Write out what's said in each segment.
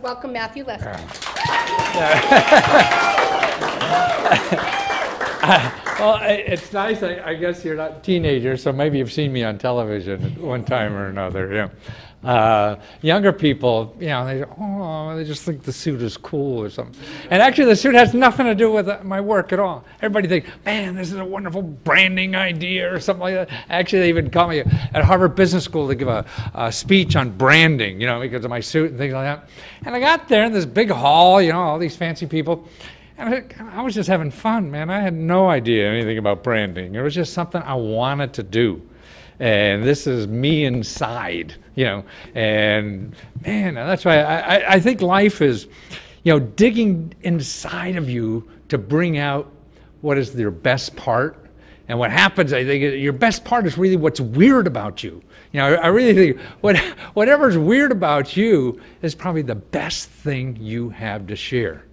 welcome Matthew Lester. Well, it's nice. I guess you're not teenagers, so maybe you've seen me on television at one time or another. Younger people, they just think the suit is cool or something. And actually, the suit has nothing to do with my work at all. Everybody thinks, man, this is a wonderful branding idea or something like that. Actually, they even call me at Harvard Business School to give a speech on branding, because of my suit and things like that. And I got there in this big hall, all these fancy people. And I was just having fun, man. I had no idea anything about branding. It was just something I wanted to do. And this is me inside, And, man, that's why I think life is, digging inside of you to bring out what is your best part. And what happens, I think, your best part is really what's weird about you. I really think whatever's weird about you is probably the best thing you have to share,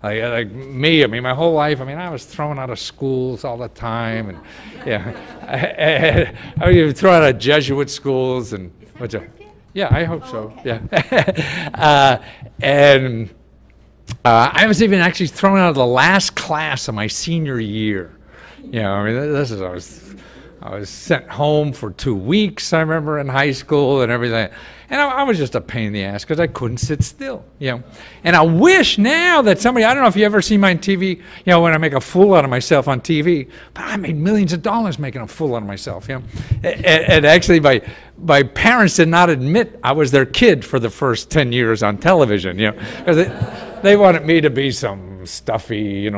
Like me, my whole life, I was thrown out of schools all the time, and I was even thrown out of Jesuit schools, and yeah, I hope so. Okay. Yeah, and I was even actually thrown out of the last class of my senior year. I was sent home for 2 weeks, I remember, in high school and everything. And I was just a pain in the ass because I couldn't sit still, And I wish now that somebody, I don't know if you ever see my on TV, when I make a fool out of myself on TV, but I made millions of dollars making a fool out of myself, And actually my parents did not admit I was their kid for the first 10 years on television, because they wanted me to be some stuffy,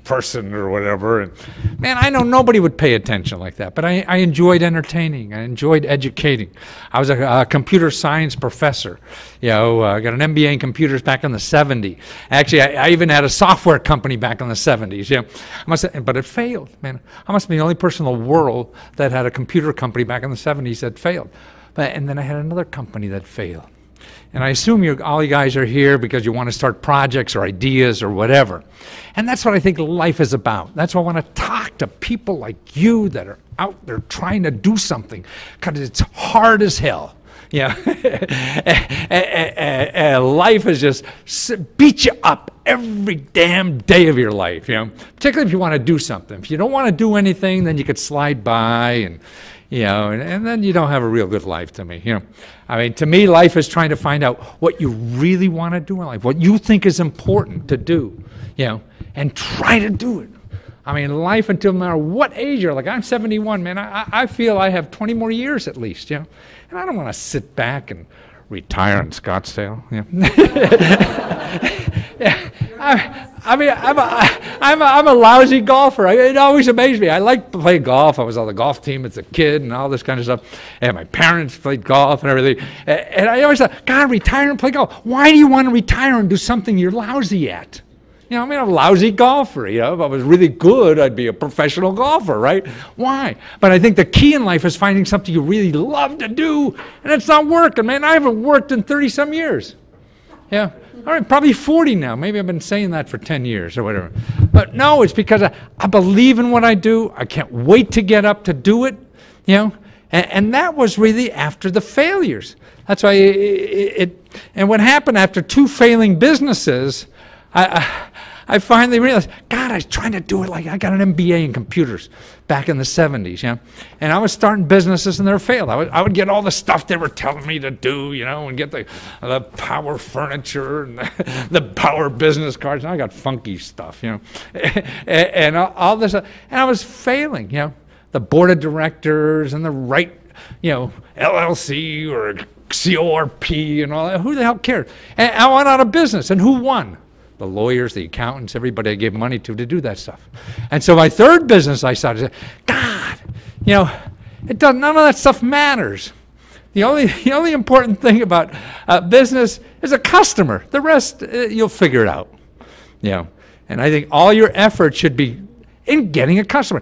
person or whatever. And man, I know nobody would pay attention like that, but I enjoyed entertaining. I enjoyed educating. I was a computer science professor. I got an MBA in computers back in the 70s. Actually, I even had a software company back in the 70s. But it failed, man. I must be the only person in the world that had a computer company back in the 70s that failed. And then I had another company that failed. And I assume all you guys are here because you want to start projects or ideas or whatever. And that's what I think life is about. That's why I want to talk to people like you that are out there trying to do something, because it's hard as hell. Life is just beat you up every damn day of your life, particularly if you want to do something. If you don't want to do anything, then you could slide by and then you don't have a real good life to me, to me, life is trying to find out what you really want to do in life, what you think is important to do, and try to do it. Life until no matter what age you're like, I'm 71, man. I feel I have 20 more years at least, And I don't want to sit back and retire in Scottsdale, I'm a lousy golfer. It always amazed me. I liked to play golf. I was on the golf team as a kid and all this kind of stuff. And my parents played golf and everything. And I always thought, God, retire and play golf. Why do you want to retire and do something you're lousy at? I'm a lousy golfer. If I was really good, I'd be a professional golfer, right? Why? But I think the key in life is finding something you really love to do, and it's not working, man. I haven't worked in 30-some years. All right, probably 40 now. Maybe I've been saying that for 10 years or whatever. But no, it's because I believe in what I do. I can't wait to get up to do it, And that was really after the failures. That's why and what happened after 2 failing businesses, I finally realized, God, I was trying to do it like I got an MBA in computers back in the 70s, And I was starting businesses and they failed. I would get all the stuff they were telling me to do, and get the power furniture and the power business cards. And I got funky stuff, and all this. And I was failing, The board of directors and the right, LLC or CORP and all that. Who the hell cared? And I went out of business. And who won? The lawyers, the accountants, everybody I gave money to do that stuff. And so my third business, I started to say, God, none of that stuff matters. The only important thing about business is a customer. The rest, you'll figure it out. And I think all your effort should be in getting a customer.